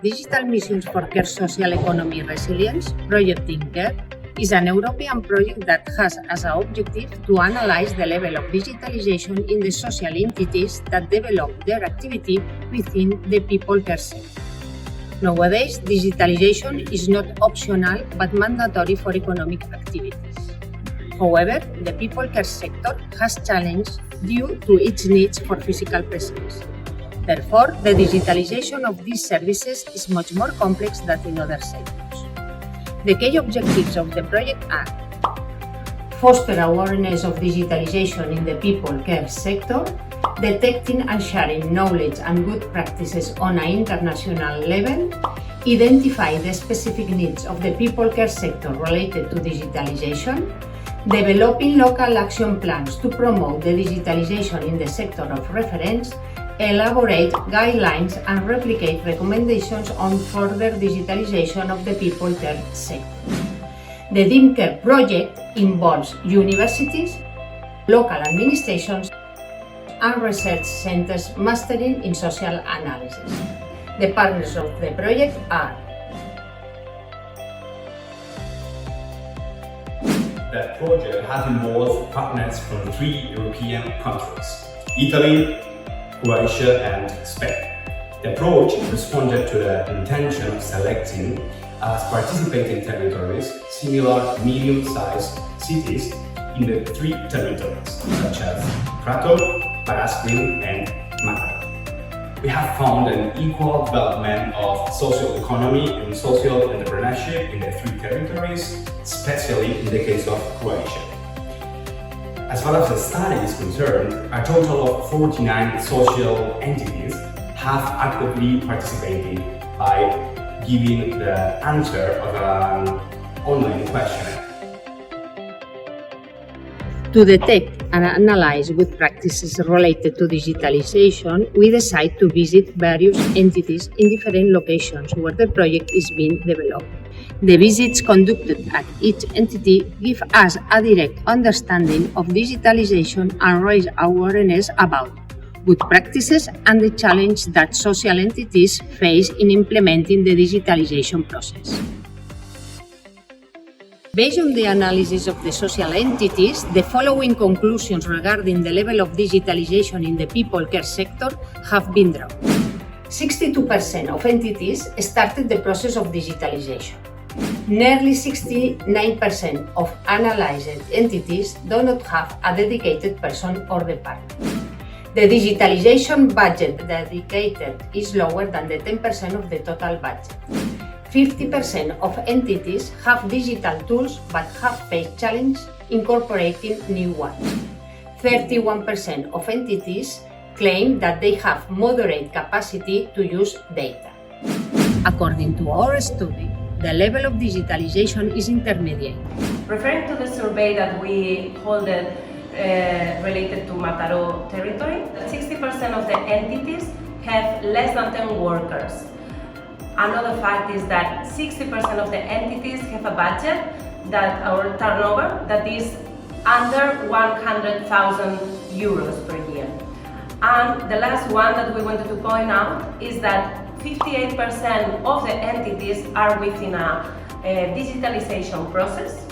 Digital Missions for Care Social Economy Resilience, Project DIMCARE, is an European project that has as an objective to analyze the level of digitalization in the social entities that develop their activity within the people care sector. Nowadays, digitalization is not optional but mandatory for economic activities. However, the people care sector has challenges due to its needs for physical presence. Therefore, the digitalization of these services is much more complex than in other sectors. The key objectives of the project are foster awareness of digitalization in the people care sector, detecting and sharing knowledge and good practices on an international level, identify the specific needs of the people care sector related to digitalization, developing local action plans to promote the digitalization in the sector of reference, elaborate guidelines and replicate recommendations on further digitalization of the people care sector. The DIMCARE project involves universities, local administrations, and research centers mastering in social analysis. The partners of the project are The project has involved partners from 3 European countries: Italy, Croatia and Spain. The approach responded to the intention of selecting as participating territories similar medium-sized cities in the 3 territories, such as Prato, Paraspin and Mataró. We have found an equal development of social economy and social entrepreneurship in the 3 territories, especially in the case of Croatia. As far as the study is concerned, a total of 49 social entities have actively participated by giving the answer of an online questionnaire. to detect and analyze good practices related to digitalization. We decide to visit various entities in different locations where the project is being developed. The visits conducted at each entity give us a direct understanding of digitalization and raise awareness about good practices and the challenge that social entities face in implementing the digitalization process. Based on the analysis of the social entities, the following conclusions regarding the level of digitalization in the people care sector have been drawn. 62% of entities started the process of digitalization. Nearly 69% of analyzed entities do not have a dedicated person or department. The digitalization budget dedicated is lower than the 10% of the total budget. 50% of entities have digital tools but have faced challenge incorporating new ones. 31% of entities claim that they have moderate capacity to use data. According to our study, the level of digitalization is intermediate. Referring to the survey that we held related to Mataró territory, 60% of the entities have less than 10 workers. Another fact is that 60% of the entities have a budget or turnover that is under 100,000 euros per year. And the last one that we wanted to point out is that 58% of the entities are within a digitalization process,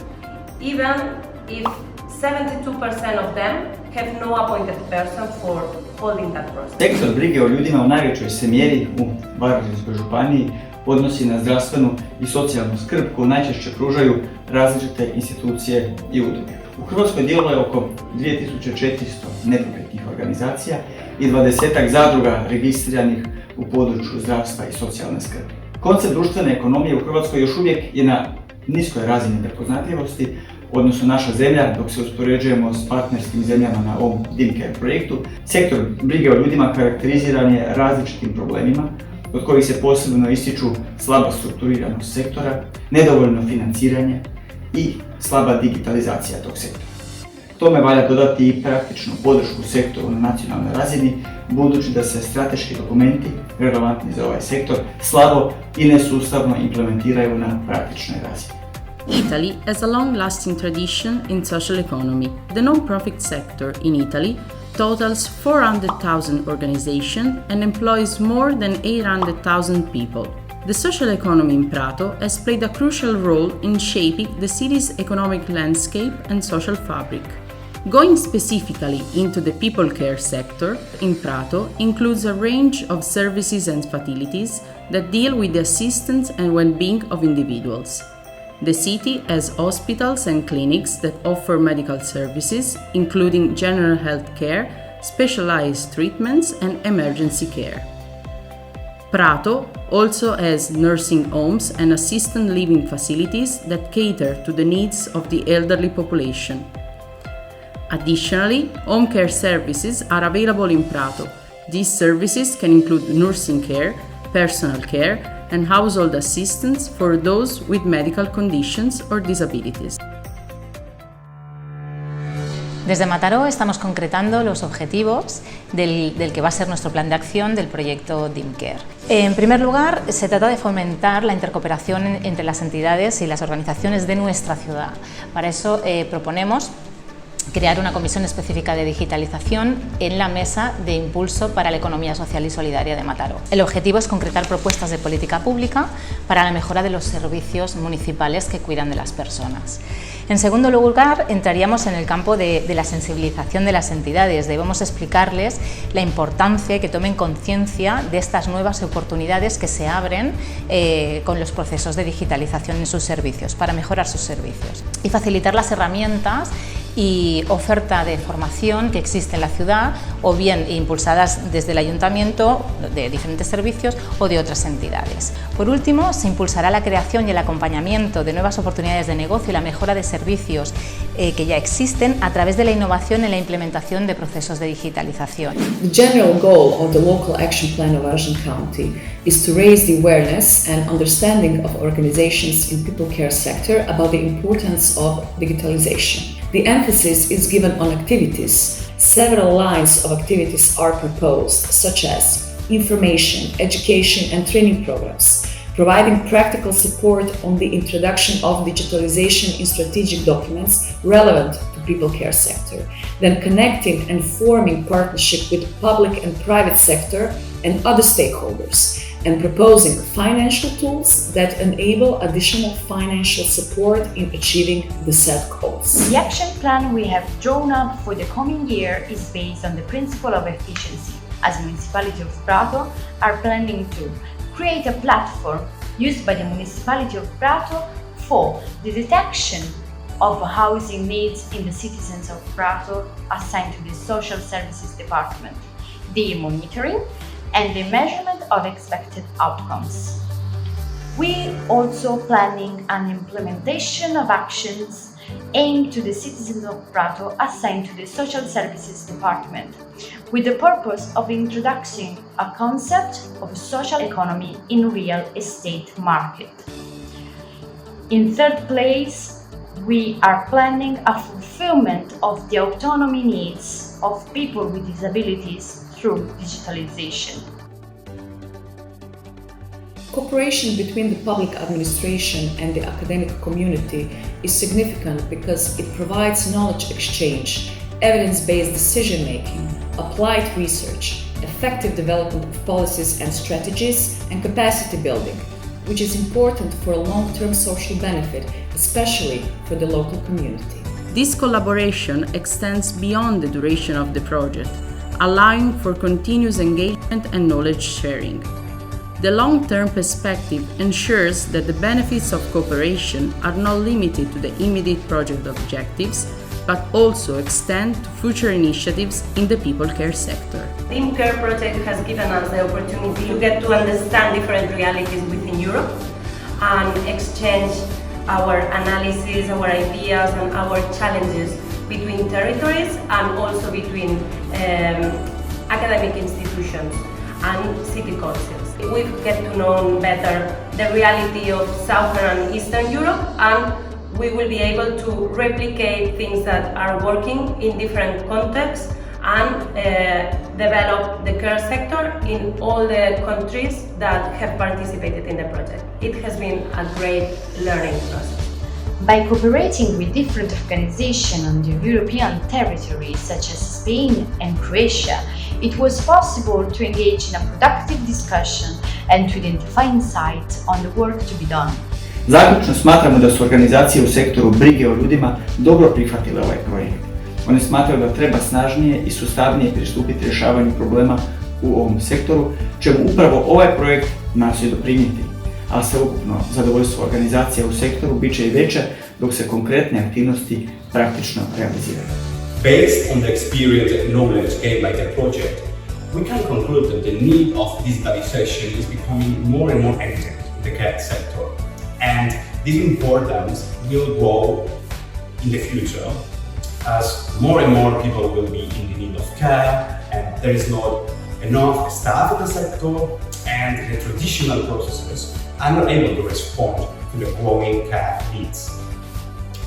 even if 72% of them have no appointed person for holding that process. Sektor brige o ljudima u najvećoj se mjeri u Varaždinskoj županiji odnosi na zdravstvenu i socijalnu skrb koju najčešće pružaju različite institucije i udruge. U Hrvatskoj djeluje oko 2400 neprofitnih organizacija i 20-ak zadruga registriranih u području zdravstva i socijalne skrbi. Koncept društvene ekonomije u Hrvatskoj još uvijek je na niskoj razini prepoznatljivosti, odnosno naša zemlja, dok se uspoređujemo s partnerskim zemljama na ovom DIMCARE projektu. Sektor brige o ljudima karakteriziran je različitim problemima, od kojih se posebno ističu slaba strukturiranost sektora, nedovoljno financiranje i slaba digitalizacija tog sektora. Tome valja dodati i praktičnu podršku sektoru na nacionalnoj razini, budući da se strateški dokumenti relevantni za ovaj sektor slabo i nesustavno implementiraju na praktičnoj razini. Italy has a long-lasting tradition in social economy. The non-profit sector in Italy totals 400,000 organizations and employs more than 800,000 people. The social economy in Prato has played a crucial role in shaping the city's economic landscape and social fabric. Going specifically into the people care sector in Prato includes a range of services and facilities that deal with the assistance and well-being of individuals. The city has hospitals and clinics that offer medical services, including general health care, specialized treatments, and emergency care. Prato also has nursing homes and assisted living facilities that cater to the needs of the elderly population. Additionally, home care services are available in Prato. These services can include nursing care, personal care, and household assistance for those with medical conditions or disabilities. Desde Mataró estamos concretando los objetivos del que va a ser nuestro plan de acción del proyecto DIMCARE. En primer lugar, se trata de fomentar la intercooperación entre las entidades y las organizaciones de nuestra ciudad. Para eso proponemos crear una comisión específica de digitalización en la Mesa de Impulso para la Economía Social y Solidaria de Mataró. El objetivo es concretar propuestas de política pública para la mejora de los servicios municipales que cuidan de las personas. En segundo lugar, entraríamos en el campo de la sensibilización de las entidades. Debemos explicarles la importancia que tomen conciencia de estas nuevas oportunidades que se abren con los procesos de digitalización en sus servicios, para mejorar sus servicios. Y facilitar las herramientas y oferta de formación que existe en la ciudad, o bien impulsadas desde el ayuntamiento de diferentes servicios o de otras entidades. Por último, se impulsará la creación y el acompañamiento de nuevas oportunidades de negocio y la mejora de servicios que ya existen a través de la innovación en la implementación de procesos de digitalización. The general goal of the Local Action Plan of Arjun County is to raise the awareness and understanding of organizations in people care sector about the importance of digitalization. The emphasis is given on activities. Several lines of activities are proposed, such as information, education and training programs, providing practical support on the introduction of digitalization in strategic documents relevant to people care sector, then connecting and forming partnership with public and private sector and other stakeholders, and proposing financial tools that enable additional financial support in achieving the set goals. The action plan we have drawn up for the coming year is based on the principle of efficiency. As Municipality of Prato are planning to create a platform used by the Municipality of Prato for the detection of housing needs in the citizens of Prato assigned to the Social Services Department, the monitoring and the measurement of expected outcomes. We also planning an implementation of actions aimed to the citizens of Prato assigned to the Social Services Department, with the purpose of introducing a concept of social economy in real estate market. In third place, we are planning a fulfillment of the autonomy needs of people with disabilities through digitalization. Cooperation between the public administration and the academic community is significant because it provides knowledge exchange, evidence-based decision-making, applied research, effective development of policies and strategies, and capacity building, which is important for a long-term social benefit, especially for the local community. This collaboration extends beyond the duration of the project, allowing for continuous engagement and knowledge sharing. The long-term perspective ensures that the benefits of cooperation are not limited to the immediate project objectives, but also extend to future initiatives in the people care sector. The DIMCARE Project has given us the opportunity to get to understand different realities within Europe and exchange our analysis, our ideas and our challenges between territories and also between academic institutions and city councils. We get to know better the reality of Southern and Eastern Europe, and we will be able to replicate things that are working in different contexts and develop the care sector in all the countries that have participated in the project. It has been a great learning process. By cooperating with different organizations on the European territory, such as Spain and Croatia, it was possible to engage in a productive discussion and to identify insights on the work to be done. Zaključno smatramo da su organizacije u sektoru brige o ljudima dobro prihvatile ovaj projekt. One smatraju da treba snažnije i sustavnije pristupiti rješavanju problema u ovom sektoru, čemu upravo ovaj projekt nastoji doprinijeti. A sveukupno zadovoljstvo organizacija u sektoru bit će i veće dok se konkretne aktivnosti praktično realiziraju. Based on the experience and knowledge gained by the project, we can conclude that the need of digitalization is becoming more and more evident in the care sector, and this importance will grow in the future as more and more people will be in the need of care, and there is not enough staff in the sector, and the traditional processes are not able to respond to the growing care needs.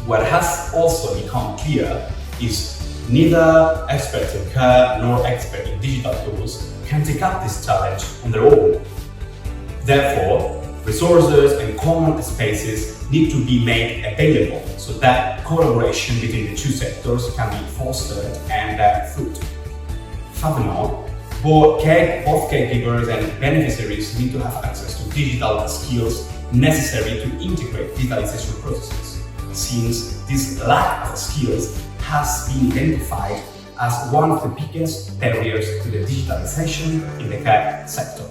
What has also become clear is neither experts in care nor experts in digital tools can take up this challenge on their own. Therefore, resources and common spaces need to be made available so that collaboration between the two sectors can be fostered and bear fruit. Furthermore, both caregivers and beneficiaries need to have access to digital skills necessary to integrate digitalization processes, since this lack of skills has been identified as one of the biggest barriers to the digitalization in the care sector.